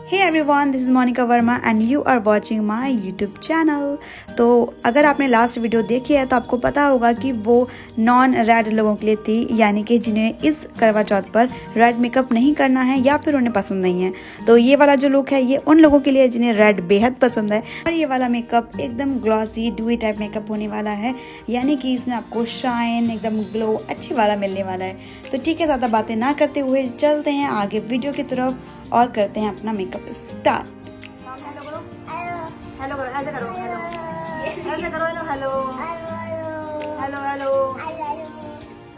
Hey everyone, this is Monica Verma and you are watching my YouTube channel। तो अगर आपने last video देखी है तो आपको पता होगा कि वो नॉन रेड लोगों के लिए थी, यानी कि जिन्हें इस करवा चौथ पर रेड मेकअप नहीं करना है या फिर उन्हें पसंद नहीं है। तो ये वाला जो लुक है ये उन लोगों के लिए जिन्हें रेड बेहद पसंद है। और ये वाला मेकअप एकदम ग्लॉसी ड्यूई टाइप मेकअप होने वाला है, यानी कि इसमें आपको शाइन एकदम ग्लो अच्छी वाला मिलने वाला है। तो ठीक है, ज़्यादा बातें ना करते हुए चलते हैं आगे वीडियो की तरफ और करते हैं अपना मेकअप स्टार्ट। हेलो करो, ऐसे करो, ऐसे करो, हेलो हेलो हेलो।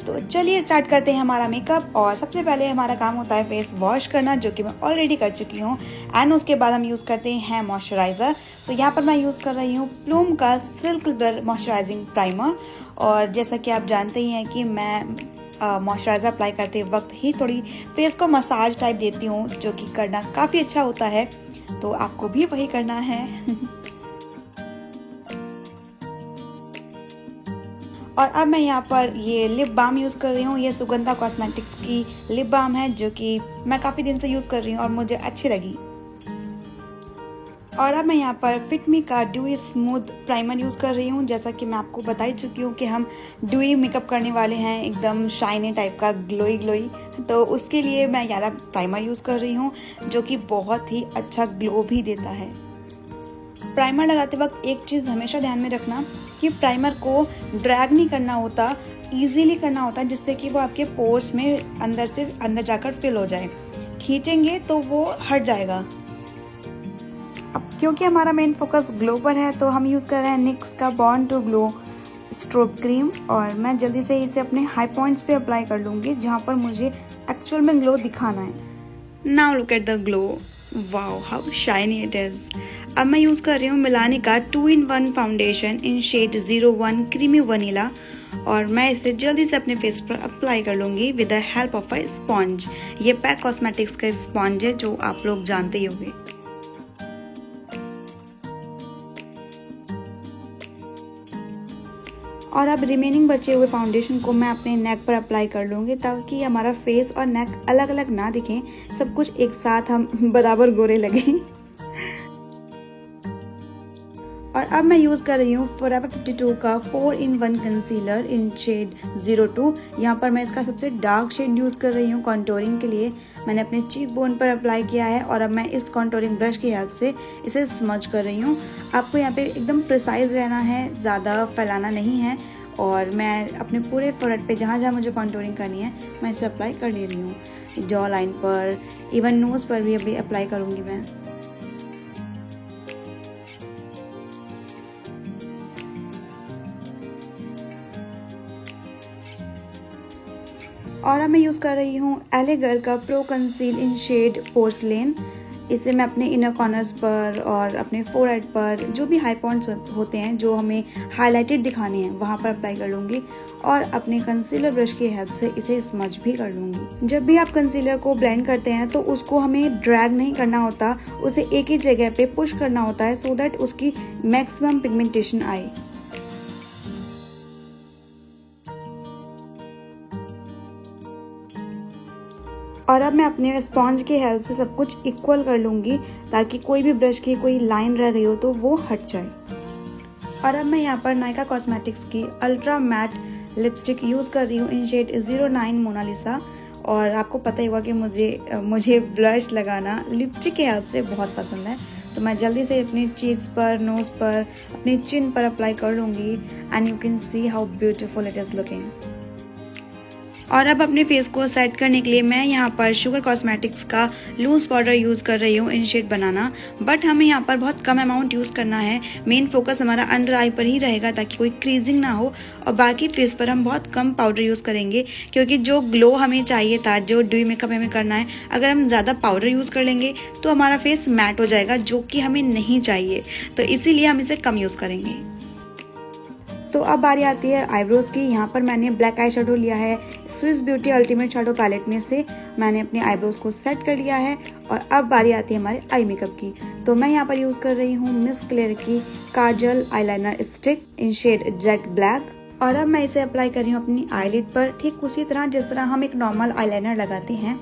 तो चलिए स्टार्ट करते हैं हमारा मेकअप। और सबसे पहले हमारा काम होता है फेस वॉश करना, जो कि मैं ऑलरेडी कर चुकी हूँ। एंड उसके बाद हम यूज़ करते हैं मॉइस्चराइज़र। सो यहाँ पर मैं यूज़ कर रही हूँ प्लूम का सिल्क ब्लर मॉइस्चराइजिंग प्राइमर। और जैसा कि आप जानते ही हैं कि मैं मॉइस्चराइज़र अप्लाई करते वक्त ही थोड़ी फेस को मसाज टाइप देती हूँ, जो कि करना काफ़ी अच्छा होता है। तो आपको भी वही करना है। और अब मैं यहाँ पर ये लिप बाम यूज़ कर रही हूँ। ये सुगंधा कॉस्मेटिक्स की लिप बाम है, जो कि मैं काफ़ी दिन से यूज़ कर रही हूँ और मुझे अच्छी लगी। और अब मैं यहाँ पर फिट मी का ड्यूई स्मूथ प्राइमर यूज़ कर रही हूँ। जैसा कि मैं आपको बता ही चुकी हूँ कि हम ड्यूई मेकअप करने वाले हैं, एकदम शाइनी टाइप का ग्लोई ग्लोई। तो उसके लिए मैं यारा प्राइमर यूज़ कर रही हूँ, जो कि बहुत ही अच्छा ग्लो भी देता है। प्राइमर लगाते वक्त एक चीज़ हमेशा ध्यान में रखना कि प्राइमर को ड्रैग नहीं करना होता, ईजीली करना होता है, जिससे कि वो आपके पोर्स में अंदर से अंदर जाकर फिल हो जाए। खींचेंगे तो वो हट जाएगा। अब क्योंकि हमारा मेन फोकस ग्लो पर है तो हम यूज़ कर रहे हैं निक्स का born to glow strobe cream. और मैं जल्दी से इसे अपने हाई पॉइंट्स पे अप्लाई कर लूँगी, जहाँ पर मुझे एक्चुअल में ग्लो दिखाना है। Now look at the glow, wow how shiny it is. अब मैं यूज़ कर रही हूँ मिलानी का 2-in-1 foundation in shade 01 creamy vanilla. और मैं इसे जल्दी से अपने फेस पर अप्लाई कर लूँगी with the help of a sponge. ये पैक कॉस्मेटिक्स का स्पॉन्ज है, जो आप लोग जानते ही होंगे। और अब रिमेनिंग बचे हुए फाउंडेशन को मैं अपने नेक पर अप्लाई कर लूँगी, ताकि हमारा फेस और नेक अलग अलग ना दिखें, सब कुछ एक साथ हम बराबर गोरे लगे। और अब मैं यूज़ कर रही हूँ Forever 52 का 4-in-1 कंसीलर इन शेड 02। यहाँ पर मैं इसका सबसे डार्क शेड यूज़ कर रही हूँ कॉन्टोरिंग के लिए। मैंने अपने चीक बोन पर अप्लाई किया है और अब मैं इस कॉन्टोरिंग ब्रश की हेल्प से इसे स्मज कर रही हूँ। आपको यहाँ पे एकदम प्रिसाइज रहना है, ज़्यादा फैलाना नहीं है। और मैं अपने पूरे फोरहेड पे जहाँ जहाँ मुझे कॉन्टोरिंग करनी है मैं इसे अप्लाई कर ले रही हूँ। जॉ लाइन पर, इवन नोज़ पर भी अभी अप्लाई करूँगी मैं। और अब मैं यूज़ कर रही हूँ LA गर्ल का प्रो कंसील इन शेड पोर्सलेन। इसे मैं अपने इनर कॉर्नर्स पर और अपने फोरहेड पर जो भी हाई पॉइंट्स होते हैं जो हमें हाईलाइटेड दिखाने हैं वहाँ पर अप्लाई कर लूँगी। और अपने कंसीलर ब्रश की हेल्प से इसे स्मज भी कर लूँगी। जब भी आप कंसीलर को ब्लेंड करते हैं तो उसको हमें ड्रैग नहीं करना होता, उसे एक ही जगह पे पुश करना होता है, सो दैट उसकी मैक्सिमम पिगमेंटेशन आए। और अब मैं अपने स्पॉन्ज की हेल्प से सब कुछ इक्वल कर लूँगी, ताकि कोई भी ब्रश की कोई लाइन रह गई हो तो वो हट जाए। और अब मैं यहाँ पर नायका कॉस्मेटिक्स की अल्ट्रा मैट लिपस्टिक यूज़ कर रही हूँ इन शेड 09 मोनालिसा। और आपको पता ही होगा कि मुझे ब्लश लगाना लिपस्टिक की हेल्प से बहुत पसंद है। तो मैं जल्दी से अपने चीक्स पर, नोज़ पर, अपने चिन पर अप्लाई कर लूँगी। And you can see how beautiful it is looking. और अब अपने फेस को सेट करने के लिए मैं यहाँ पर शुगर कॉस्मेटिक्स का लूज पाउडर यूज़ कर रही हूँ इन शेड बनाना। बट हमें यहाँ पर बहुत कम अमाउंट यूज़ करना है। मेन फोकस हमारा अंडर आई पर ही रहेगा, ताकि कोई क्रीजिंग ना हो। और बाकी फेस पर हम बहुत कम पाउडर यूज़ करेंगे, क्योंकि जो ग्लो हमें चाहिए था, जो ड्यूई मेकअप हमें करना है, अगर हम ज़्यादा पाउडर यूज़ कर लेंगे तो हमारा फेस मैट हो जाएगा, जो कि हमें नहीं चाहिए। तो इसीलिए हम इसे कम यूज़ करेंगे। तो अब बारी आती है आईब्रोज़ की। यहाँ पर मैंने ब्लैक आई शेडो लिया है Swiss beauty ultimate shadow palette में से। मैंने अपने आईब्रोज़ को सेट कर लिया है। और अब बारी आती है हमारे आई मेकअप की। तो मैं यहाँ पर यूज़ कर रही हूँ मिस क्लेयर की kajal eyeliner stick in shade jet black. और अब मैं इसे अप्लाई कर रही हूँ अपनी आईलिड पर, ठीक उसी तरह जिस तरह हम एक नॉर्मल आईलाइनर लगाते हैं।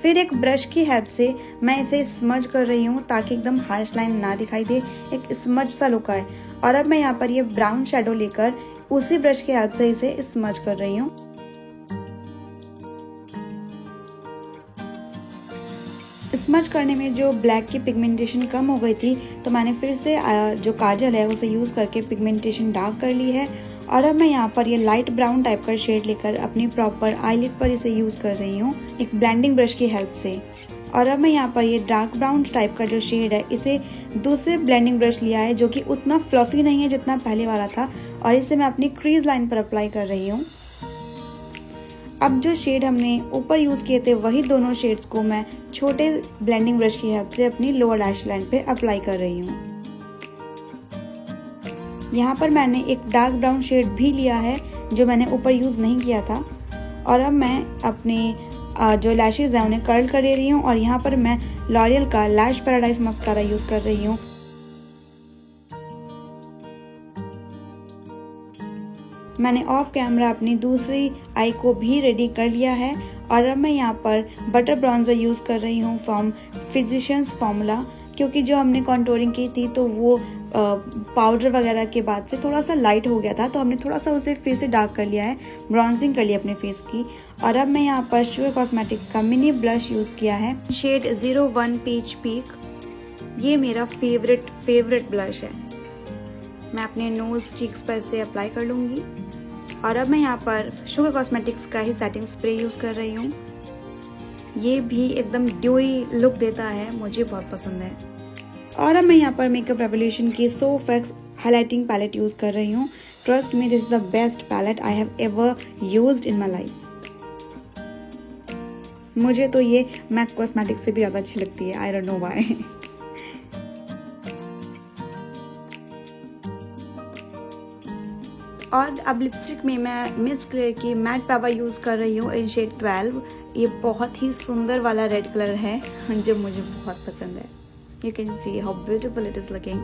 फिर एक ब्रश की हेल्प से मैं इसे स्मज कर रही हूँ ताकि एकदम हार्श लाइन ना दिखाई दे, एक स्मज सा लुक आए। और अब मैं यहाँ पर ये ब्राउन शेडो लेकर उसी ब्रश की हेल्प से इसे स्मज कर रही हूँ। स्मज करने में जो ब्लैक की पिगमेंटेशन कम हो गई थी तो मैंने फिर से जो काजल है उसे यूज़ करके पिगमेंटेशन डार्क कर ली है। और अब मैं यहाँ पर ये लाइट ब्राउन टाइप का शेड लेकर अपनी प्रॉपर आईलिड पर इसे यूज़ कर रही हूँ एक ब्लेंडिंग ब्रश की हेल्प से। और अब मैं यहाँ पर ये डार्क ब्राउन टाइप का जो शेड है इसे दूसरे ब्लेंडिंग ब्रश लिया है जो कि उतना फ्लफी नहीं है जितना पहले वाला था, और इसे मैं अपनी क्रीज लाइन पर अप्लाई कर रही हूँ। अब जो शेड हमने ऊपर यूज़ किए थे वही दोनों शेड्स को मैं छोटे ब्लेंडिंग ब्रश की हेल्प से अपनी लोअर लैश लाइन पे अप्लाई कर रही हूँ। यहाँ पर मैंने एक डार्क ब्राउन शेड भी लिया है जो मैंने ऊपर यूज़ नहीं किया था। और अब मैं अपने जो लैशेज हैं उन्हें कर्ल कर रही हूँ और यहाँ पर मैं लॉरियल का लैश पैराडाइज मस्कारा यूज़ कर रही हूँ। मैंने ऑफ कैमरा अपनी दूसरी आई को भी रेडी कर लिया है। और अब मैं यहाँ पर बटर ब्रॉन्जर यूज़ कर रही हूँ फ्रॉम फिजिशियंस फॉर्मूला, क्योंकि जो हमने कॉन्टोरिंग की थी तो वो पाउडर वगैरह के बाद से थोड़ा सा लाइट हो गया था, तो हमने थोड़ा सा उसे फिर से डार्क कर लिया है, ब्रॉन्जिंग कर लिया अपने फेस की। और अब मैं यहाँ पर शुगर कॉस्मेटिक्स का मिनी ब्लश यूज़ किया है शेड 01 पीच पीक। ये मेरा फेवरेट ब्लश है। मैं अपने नोज चीक्स पर इसे अप्लाई कर लूँगी। और अब मैं यहाँ पर शुगर कॉस्मेटिक्स का ही सेटिंग स्प्रे यूज़ कर रही हूँ। ये भी एकदम ड्यूई लुक देता है, मुझे बहुत पसंद है। और अब मैं यहाँ पर मेकअप रेवोल्यूशन की Soph X highlighting palette use कर रही हूँ। Trust me, this is the best palette I have ever used in my life. मुझे तो ये मैक कॉस्मेटिक्स से भी ज़्यादा अच्छी लगती है, आई डोंट नो व्हाई। और अब लिपस्टिक में मैं मिस क्लेयर की मैट पावर यूज़ कर रही हूँ इन शेड 12। ये बहुत ही सुंदर वाला रेड कलर है जो मुझे बहुत पसंद है। You can see how beautiful it is looking.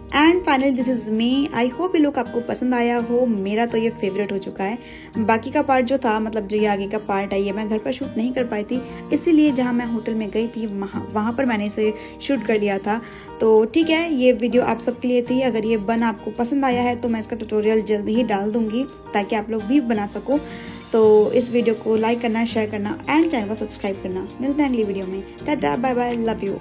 And finally this is me. I hope ये लुक आपको पसंद आया हो। मेरा तो ये फेवरेट हो चुका है। बाकी का पार्ट जो था, मतलब जो ये आगे का पार्ट है, ये मैं घर पर शूट नहीं कर पाई थी, इसीलिए जहाँ मैं होटल में गई थी वहाँ पर मैंने इसे शूट कर लिया था। तो ठीक है, ये वीडियो आप सबके लिए थी। अगर ये बन आपको पसंद आया है तो मैं इसका ट्यूटोरियल जल्दी ही डाल दूंगी ताकि आप लोग भी बना सको। तो इस वीडियो को लाइक करना, शेयर करना एंड चैनल को सब्सक्राइब करना। मिलते हैं अगली वीडियो में। Tata, bye bye, love you.